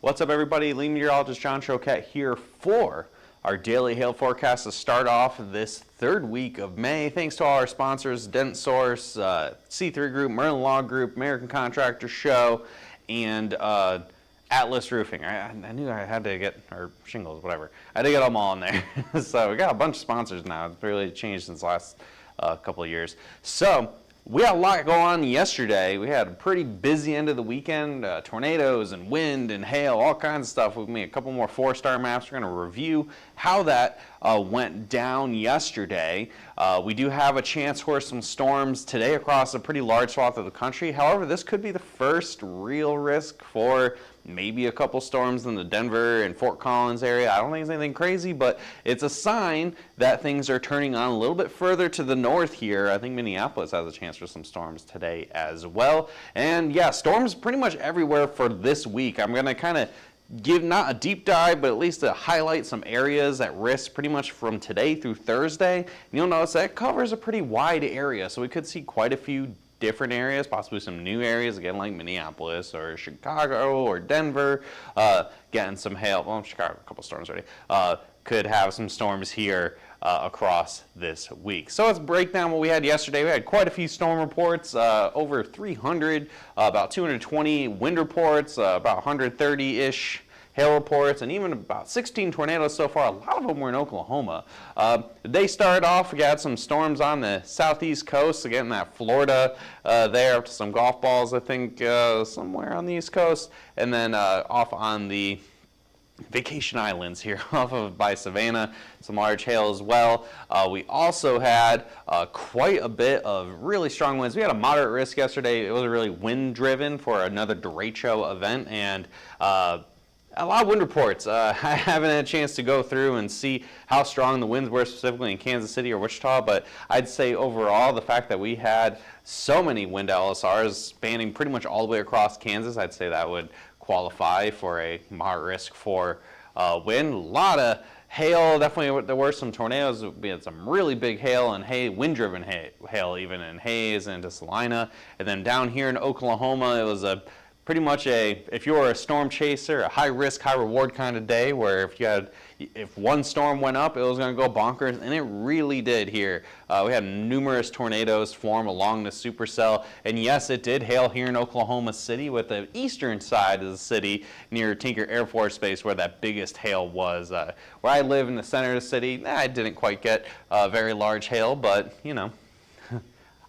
What's up, everybody? Lead meteorologist John Choquette here for our daily hail forecast to start off this third week of May. Thanks to all our sponsors, Dent Source, C3 Group, Merlin Law Group, American Contractor Show, and Atlas Roofing. I knew I had to get, or shingles, whatever. I had to get them all in there. So we got a bunch of sponsors now. It's really changed since the last couple of years. So we had a lot going on yesterday. We had a pretty busy end of the weekend. Tornadoes and wind and hail, all kinds of stuff. We've made a couple more 4-star maps. We're going to review how that went down yesterday. We do have a chance for some storms today across a pretty large swath of the country. However, this could be the first real risk for maybe a couple storms in the Denver and Fort Collins area. I don't think it's anything crazy, but it's a sign that things are turning on a little bit further to the north here. I think Minneapolis has a chance for some storms today as well. And yeah, storms pretty much everywhere for this week. I'm going to kind of give not a deep dive, but at least to highlight some areas at risk pretty much from today through Thursday. And you'll notice that covers a pretty wide area, so we could see quite a few different areas, possibly some new areas, again, like Minneapolis or Chicago or Denver, getting some hail. Well, Chicago, a couple storms already. Could have some storms here across this week. So let's break down what we had yesterday. We had quite a few storm reports, over 300, about 220 wind reports, about 130-ish hail reports, and even about 16 tornadoes so far. A lot of them were in Oklahoma. They started off, we got some storms on the southeast coast, again, that Florida there, up to some golf balls, I think, somewhere on the east coast, and then off on the Vacation Islands here off of by Savannah, some large hail as well. We also had quite a bit of really strong winds. We had a moderate risk yesterday. It was really wind driven for another derecho event, and a lot of wind reports. I haven't had a chance to go through and see how strong the winds were specifically in Kansas City or Wichita, but I'd say overall the fact that we had so many wind LSRs spanning pretty much all the way across Kansas, I'd say that would qualify for a moderate risk for wind. A lot of hail, definitely there were some tornadoes. We had some really big hail and wind-driven hail even in Hays and Salina. And then down here in Oklahoma, it was pretty much if you were a storm chaser, a high risk, high reward kind of day where if one storm went up, it was going to go bonkers, and it really did here. We had numerous tornadoes form along the supercell, and yes, it did hail here in Oklahoma City with the eastern side of the city near Tinker Air Force Base where that biggest hail was. Where I live in the center of the city, I didn't quite get very large hail, but you know,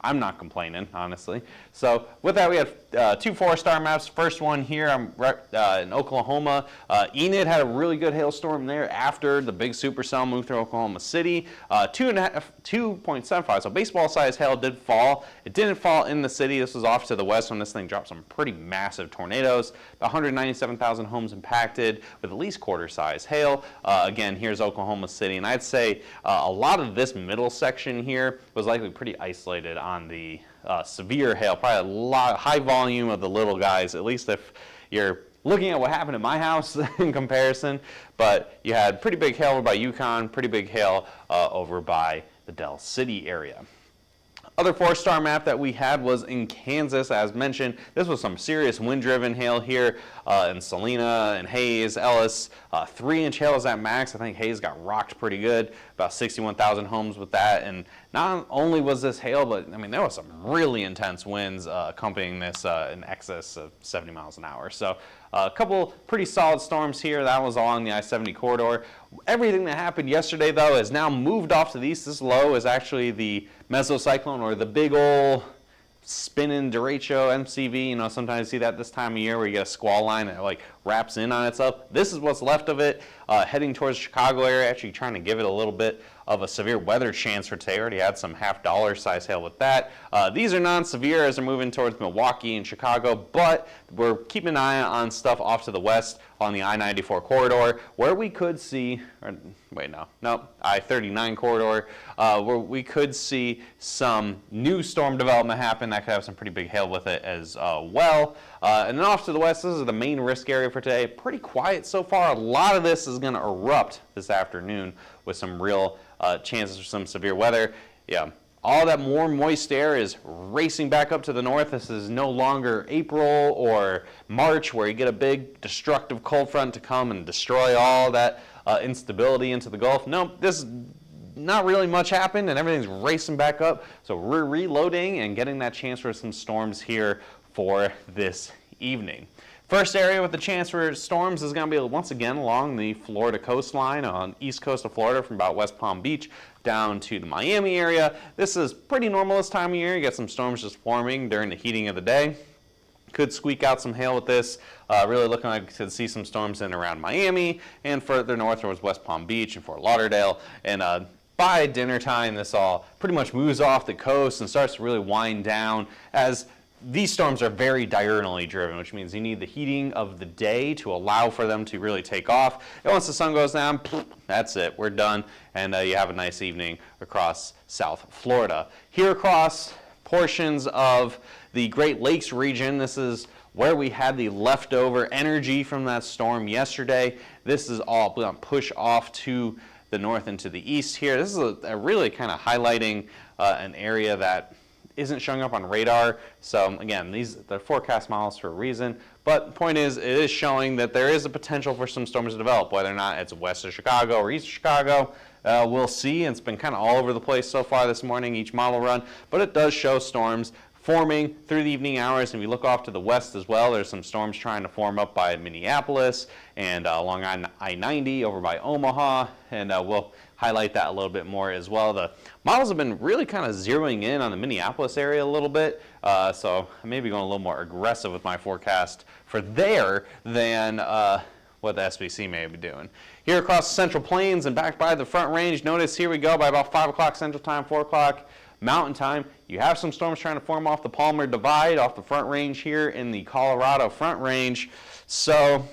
I'm not complaining, honestly. So with that, we had 2 4-star maps. First one here, I'm in Oklahoma. Enid had a really good hailstorm there after the big supercell moved through Oklahoma City. 2.75, so baseball-sized hail did fall. It didn't fall in the city. This was off to the west when this thing dropped some pretty massive tornadoes. 197,000 homes impacted with at least quarter-size hail. Again, here's Oklahoma City, and I'd say a lot of this middle section here was likely pretty isolated on the severe hail, probably high volume of the little guys, at least if you're looking at what happened at my house in comparison. But you had pretty big hail over by Yukon, pretty big hail over by the Del City area. Other 4-star map that we had was in Kansas, as mentioned. This was some serious wind-driven hail here in Salina and Hays, Ellis. 3-inch hail is at max. I think Hays got rocked pretty good, about 61,000 homes with that. And not only was this hail, but I mean, there was some really intense winds accompanying this in excess of 70 miles an hour. So a couple pretty solid storms here. That was along the I-70 corridor. Everything that happened yesterday, though, has now moved off to the east. This low is actually the mesocyclone, or the big ol' spinning derecho MCV. You know, sometimes you see that this time of year where you get a squall line that like wraps in on itself. This is what's left of it, heading towards the Chicago area, actually trying to give it a little bit of a severe weather chance for today. Already had some $half size hail with that. These are non-severe as they're moving towards Milwaukee and Chicago, but we're keeping an eye on stuff off to the west on the I-94 corridor where we could see, I-39 corridor, where we could see some new storm development happen that could have some pretty big hail with it as well. And then off to the west, this is the main risk area for today. Pretty quiet so far. A lot of this is going to erupt this afternoon with some real chances for some severe weather. Yeah, all that warm, moist air is racing back up to the north. This is no longer April or March where you get a big destructive cold front to come and destroy all that instability into the Gulf. No, this not really much happened and everything's racing back up. So we're reloading and getting that chance for some storms here for this evening. First area with the chance for storms is going to be once again along the Florida coastline on east coast of Florida from about West Palm Beach down to the Miami area. This is pretty normal this time of year. You get some storms just forming during the heating of the day. Could squeak out some hail with this. Really looking like to see some storms in around Miami and further north towards West Palm Beach and Fort Lauderdale. And by dinner time, this all pretty much moves off the coast and starts to really wind down as these storms are very diurnally driven, which means you need the heating of the day to allow for them to really take off. And once the sun goes down, that's it, we're done, and you have a nice evening across South Florida. Here across portions of the Great Lakes region, this is where we had the leftover energy from that storm yesterday. This is all going to push off to the north and to the east here. This is a really kind of highlighting an area that isn't showing up on radar. So again, they're forecast models for a reason, but the point is it is showing that there is a potential for some storms to develop, whether or not it's west of Chicago or east of Chicago. We'll see. It's been kind of all over the place so far this morning, each model run, but it does show storms forming through the evening hours. And if you look off to the west as well, there's some storms trying to form up by Minneapolis and along I-90 over by Omaha, and we'll highlight that a little bit more as well. The models have been really kind of zeroing in on the Minneapolis area a little bit, so I may be going a little more aggressive with my forecast for there than what the SPC may be doing. Here across the Central Plains and back by the Front Range, notice here we go by about 5 o'clock Central Time, 4 o'clock Mountain Time. You have some storms trying to form off the Palmer Divide, off the Front Range here in the Colorado Front Range. So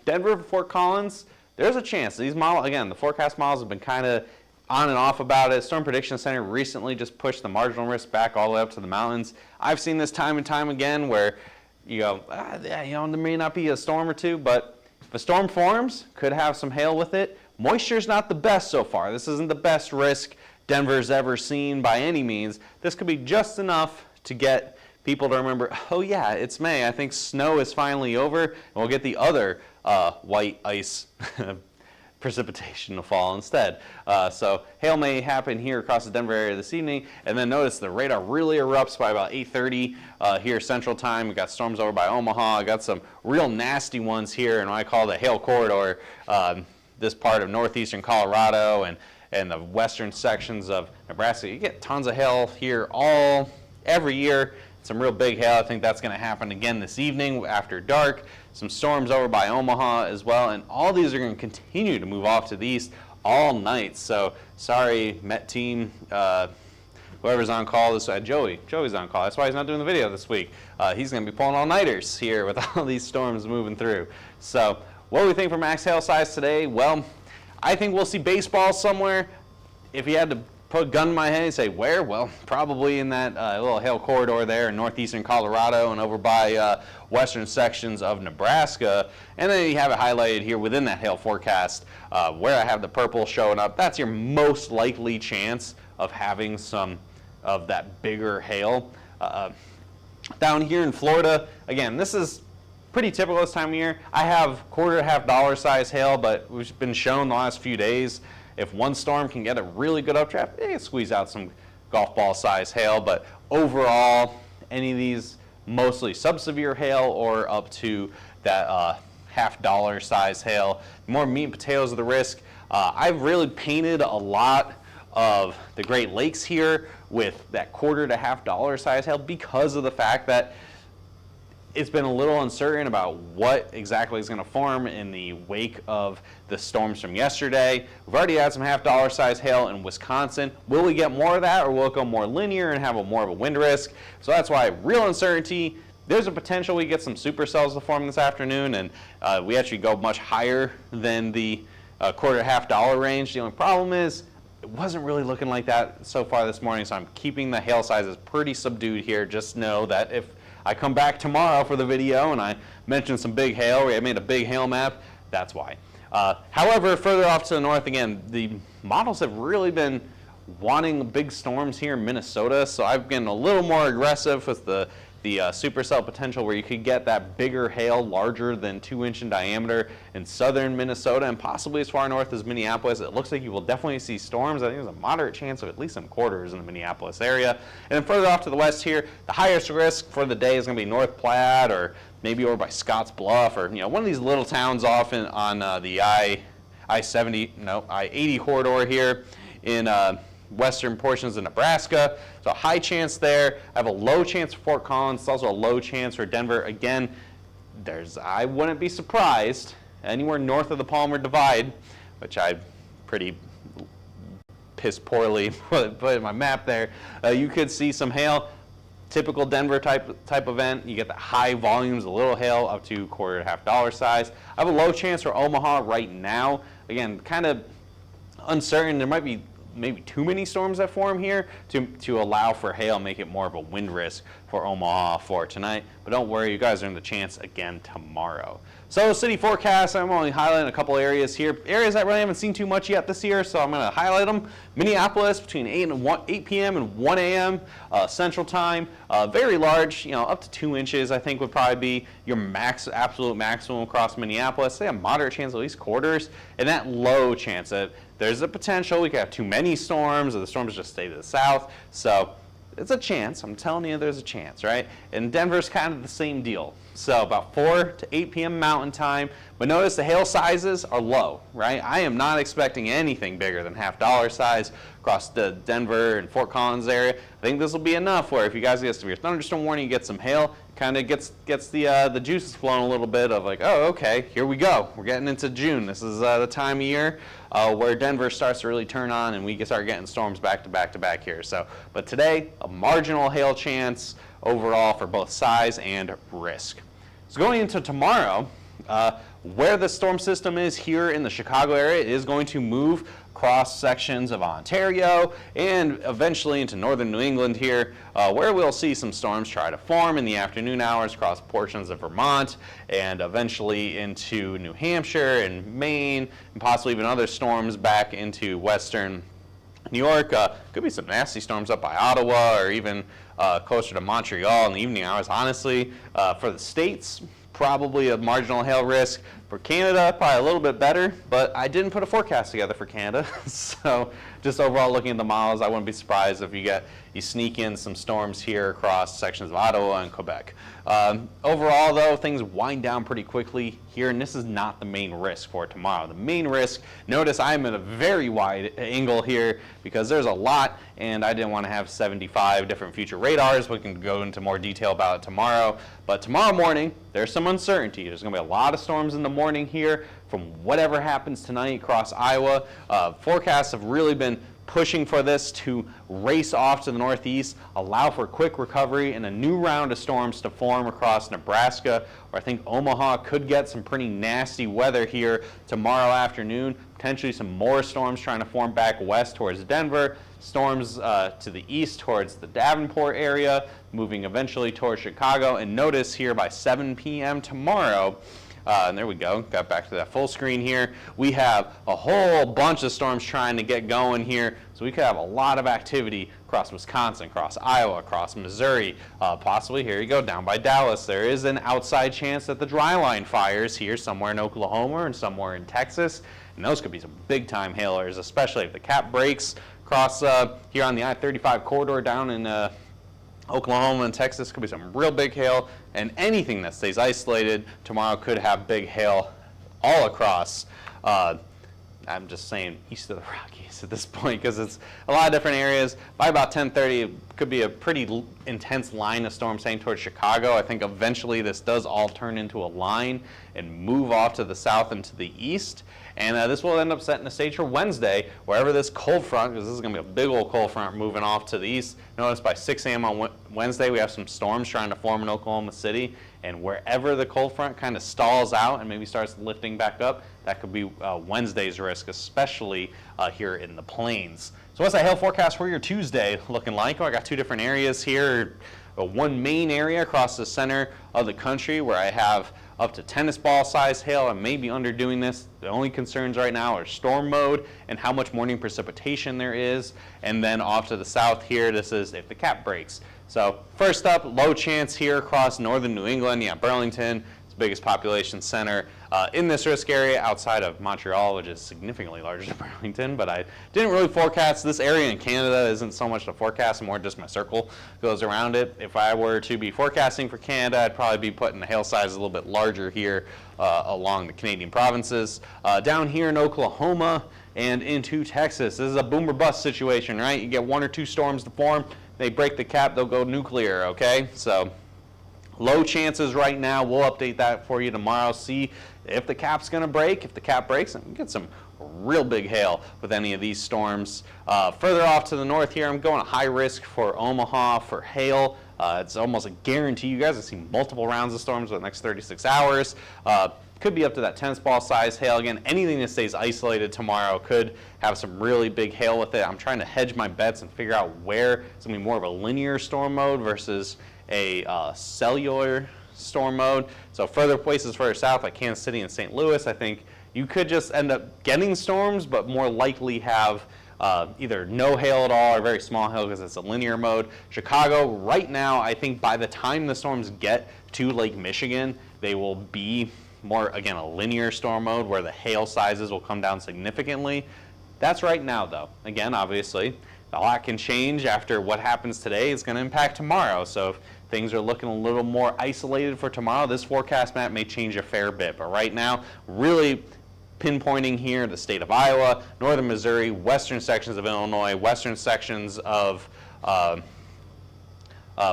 Denver, Fort Collins, there's a chance. These models, again, the forecast models have been kind of on and off about it. Storm Prediction Center recently just pushed the marginal risk back all the way up to the mountains. I've seen this time and time again where you go, yeah, there may not be a storm or two, but if a storm forms, could have some hail with it. Moisture's not the best so far. This isn't the best risk Denver's ever seen by any means. This could be just enough to get people to remember, oh yeah, it's May. I think snow is finally over, and we'll get the other white ice precipitation to fall instead. So hail may happen here across the Denver area this evening, and then notice the radar really erupts by about 8:30 here Central Time. We got storms over by Omaha. I got some real nasty ones here in what I call the hail corridor, this part of northeastern Colorado and the western sections of Nebraska. You get tons of hail here every year. Some real big hail. I think that's going to happen again this evening after dark. Some storms over by Omaha as well, and all these are going to continue to move off to the east all night. So sorry, Met team, whoever's on call this Joey's on call. That's why he's not doing the video this week. He's going to be pulling all-nighters here with all these storms moving through. So what do we think for max hail size today? Well, I think we'll see baseball somewhere. If you had to put a gun in my head and say where, well, probably in that little hail corridor there in northeastern Colorado and over by western sections of Nebraska. And then you have it highlighted here within that hail forecast where I have the purple showing up. That's your most likely chance of having some of that bigger hail. Down here in Florida, again, this is pretty typical this time of year. I have quarter to $1 size hail, but we've been shown the last few days if one storm can get a really good updraft, it can squeeze out some golf ball size hail. But overall, any of these mostly sub-severe hail or up to that $1 size hail. More meat and potatoes of the risk. I've really painted a lot of the Great Lakes here with that quarter to $1 size hail because of the fact that it's been a little uncertain about what exactly is going to form in the wake of the storms from yesterday. We've already had some $1 size hail in Wisconsin. Will we get more of that, or will it go more linear and have more of a wind risk? So that's why real uncertainty. There's a potential we get some supercells to form this afternoon, and we actually go much higher than the quarter to $1 range. The only problem is it wasn't really looking like that so far this morning, so I'm keeping the hail sizes pretty subdued here. Just know that if I come back tomorrow for the video and I mention some big hail, I made a big hail map, that's why. However, further off to the north, again, the models have really been wanting big storms here in Minnesota, so I've been a little more aggressive with the supercell potential where you could get that bigger hail, larger than 2-inch in diameter in southern Minnesota and possibly as far north as Minneapolis. It looks like you will definitely see storms. I think there's a moderate chance of at least some quarters in the Minneapolis area. And then further off to the west here, the highest risk for the day is going to be North Platte or maybe over by Scotts Bluff or one of these little towns off on the I-80 corridor here in western portions of Nebraska. So high chance there. I have a low chance for Fort Collins. It's also a low chance for Denver. Again, I wouldn't be surprised anywhere north of the Palmer Divide, which I pretty piss poorly put in my map there. You could see some hail. Typical Denver type event. You get the high volumes, a little hail up to $1.25 to $1.5 size. I have a low chance for Omaha right now. Again, kind of uncertain. There might be maybe too many storms that form here to allow for hail, make it more of a wind risk for Omaha for tonight. But don't worry, you guys are in the chance again tomorrow. So city forecast, I'm only highlighting a couple areas here. Areas that really haven't seen too much yet this year, so I'm going to highlight them. Minneapolis between 8 p.m. and 1 a.m. Central Time. Very large, up to 2 inches I think would probably be your absolute maximum across Minneapolis. Say a moderate chance, at least quarters, and that low chance that there's a potential we could have too many storms or the storms just stay to the south. So it's a chance. I'm telling you there's a chance, right? And Denver's kind of the same deal. So about 4 to 8 p.m. Mountain Time. But notice the hail sizes are low, right? I am not expecting anything bigger than $1/2 size across the Denver and Fort Collins area. I think this will be enough where if you guys get severe thunderstorm warning, you get some hail, kind of gets the juices flowing a little bit of like, oh, okay, here we go. We're getting into June. This is the time of year where Denver starts to really turn on and we can start getting storms back to back to back here. So, but today, a marginal hail chance overall for both size and risk. So going into tomorrow, where the storm system is here in the Chicago area, it is going to move across sections of Ontario and eventually into northern New England here, where we'll see some storms try to form in the afternoon hours across portions of Vermont and eventually into New Hampshire and Maine and possibly even other storms back into western New York. Could be some nasty storms up by Ottawa or even closer to Montreal in the evening hours. Honestly, for the States, probably a marginal hail risk. For Canada, probably a little bit better, but I didn't put a forecast together for Canada. So just overall looking at the models, I wouldn't be surprised if you sneak in some storms here across sections of Ottawa and Quebec. Overall, though, things wind down pretty quickly here, and this is not the main risk for tomorrow. The main risk, notice I'm at a very wide angle here because there's a lot, and I didn't want to have 75 different future radars. We can go into more detail about it tomorrow. But tomorrow morning, there's some uncertainty. There's going to be a lot of storms in the morning here from whatever happens tonight across Iowa. Forecasts have really been pushing for this to race off to the northeast, allow for quick recovery and a new round of storms to form across Nebraska, where I think Omaha could get some pretty nasty weather here tomorrow afternoon. Potentially some more storms trying to form back west towards Denver, storms to the east towards the Davenport area, moving eventually towards Chicago. And notice here by 7 p.m. tomorrow, and there we go, got back to that full screen here. We have a whole bunch of storms trying to get going here. So we could have a lot of activity across Wisconsin, across Iowa, across Missouri, possibly, here you go, down by Dallas. There is an outside chance that the dryline fires here somewhere in Oklahoma and somewhere in Texas. And those could be some big time hailers, especially if the cap breaks across here on the I-35 corridor down in Oklahoma and Texas. Could be some real big hail, and anything that stays isolated tomorrow could have big hail all across. I'm just saying east of the Rockies at this point because it's a lot of different areas. By about 10:30, it could be a pretty intense line of storms heading towards Chicago. I think eventually this does all turn into a line and move off to the south and to the east. And this will end up setting the stage for Wednesday, wherever this cold front, because this is going to be a big old cold front moving off to the east. Notice by 6 a.m. on Wednesday, we have some storms trying to form in Oklahoma City. And wherever the cold front kind of stalls out and maybe starts lifting back up, that could be Wednesday's risk, especially here in the plains. So what's that hail forecast for your Tuesday looking like? Oh, I got two different areas here. one main area across the center of the country where I have up to tennis ball size hail. I may be underdoing this. The only concerns right now are storm mode and how much morning precipitation there is. And then off to the south here, this is if the cap breaks. So first up, low chance here across northern New England. Yeah, Burlington, it's the biggest population center in this risk area outside of Montreal, which is significantly larger than Burlington. But I didn't really forecast this area in Canada. Isn't so much the forecast, more just my circle goes around it. If I were to be forecasting for Canada, I'd probably be putting the hail size a little bit larger here along the Canadian provinces. Down here in Oklahoma and into Texas, this is a boom or bust situation, right? You get 1 or 2 storms to form, they break the cap, they'll go nuclear, okay? So low chances right now. We'll update that for you tomorrow. See if the cap's going to break. If the cap breaks, and we get some real big hail with any of these storms. Further off to the north here, I'm going high risk for Omaha for hail. It's almost a guarantee. You guys have seen multiple rounds of storms for the next 36 hours. Could be up to that tennis ball size hail. Again, anything that stays isolated tomorrow could have some really big hail with it. I'm trying to hedge my bets and figure out where it's going to be more of a linear storm mode versus a cellular storm mode. So further places further south like Kansas City and St. Louis, I think you could just end up getting storms, but more likely have either no hail at all or very small hail because it's a linear mode. Chicago, right now, I think by the time the storms get to Lake Michigan, they will be more, again, a linear storm mode where the hail sizes will come down significantly. That's right now, though. Again, obviously, a lot can change after what happens today is going to impact tomorrow. So if things are looking a little more isolated for tomorrow, this forecast map may change a fair bit. But right now, really pinpointing here the state of Iowa, northern Missouri, western sections of Illinois, western sections of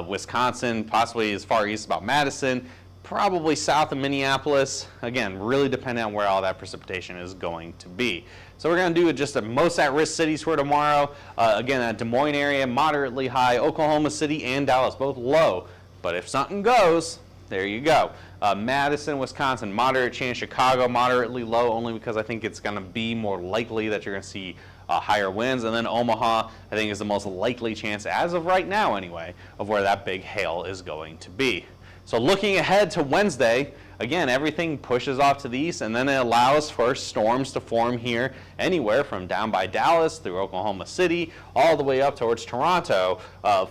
Wisconsin, possibly as far east about Madison, probably south of Minneapolis. Again, really depending on where all that precipitation is going to be. So we're going to do just the most at-risk cities for tomorrow. Again, that Des Moines area, moderately high. Oklahoma City and Dallas, both low. But if something goes, there you go. Madison, Wisconsin, moderate chance. Chicago, moderately low, only because I think it's going to be more likely that you're going to see higher winds. And then Omaha, I think, is the most likely chance, as of right now anyway, of where that big hail is going to be. So looking ahead to Wednesday, again, everything pushes off to the east, and then it allows for storms to form here anywhere from down by Dallas through Oklahoma City all the way up towards Toronto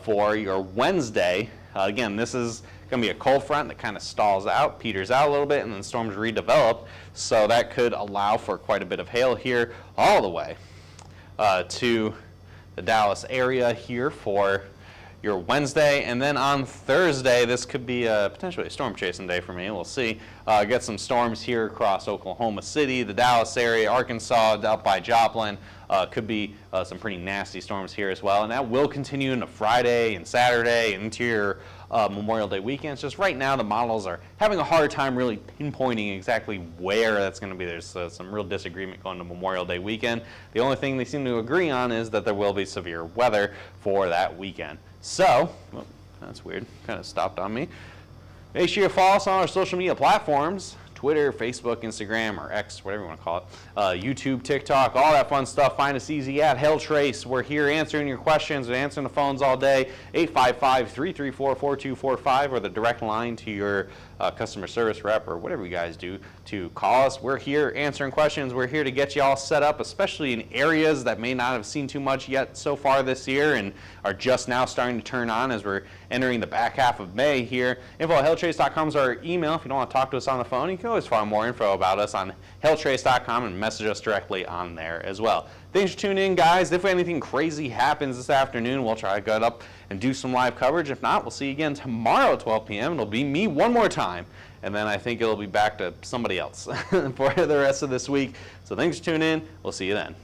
for your Wednesday. Again, this is going to be a cold front that kind of stalls out, peters out a little bit, and then storms redevelop. So that could allow for quite a bit of hail here all the way to the Dallas area here for your Wednesday. And then on Thursday, this could be potentially a storm chasing day for me. We'll see. Get some storms here across Oklahoma City, the Dallas area, Arkansas, up by Joplin. Could be some pretty nasty storms here as well. And that will continue into Friday and Saturday and into your Memorial Day weekends. Just right now, the models are having a hard time really pinpointing exactly where that's going to be. There's some real disagreement going to Memorial Day weekend. The only thing they seem to agree on is that there will be severe weather for that weekend. So, well, that's weird, kind of stopped on me. Make sure you follow us on our social media platforms, Twitter, Facebook, Instagram, or X, whatever you want to call it, YouTube, TikTok, all that fun stuff. Find us easy at Hailtrace. We're here answering your questions and answering the phones all day, 855-334-4245, or the direct line to your customer service rep or whatever you guys do to call us. We're here answering questions. We're here to get you all set up, especially in areas that may not have seen too much yet so far this year and are just now starting to turn on as we're entering the back half of May here. info@hailtrace.com is our email. If you don't want to talk to us on the phone, you can always find more info about us on hailtrace.com and message us directly on there as well. Thanks for tuning in, guys. If anything crazy happens this afternoon, we'll try to get up and do some live coverage. If not, we'll see you again tomorrow at 12 p.m. It'll be me one more time, and then I think it'll be back to somebody else for the rest of this week. So thanks for tuning in. We'll see you then.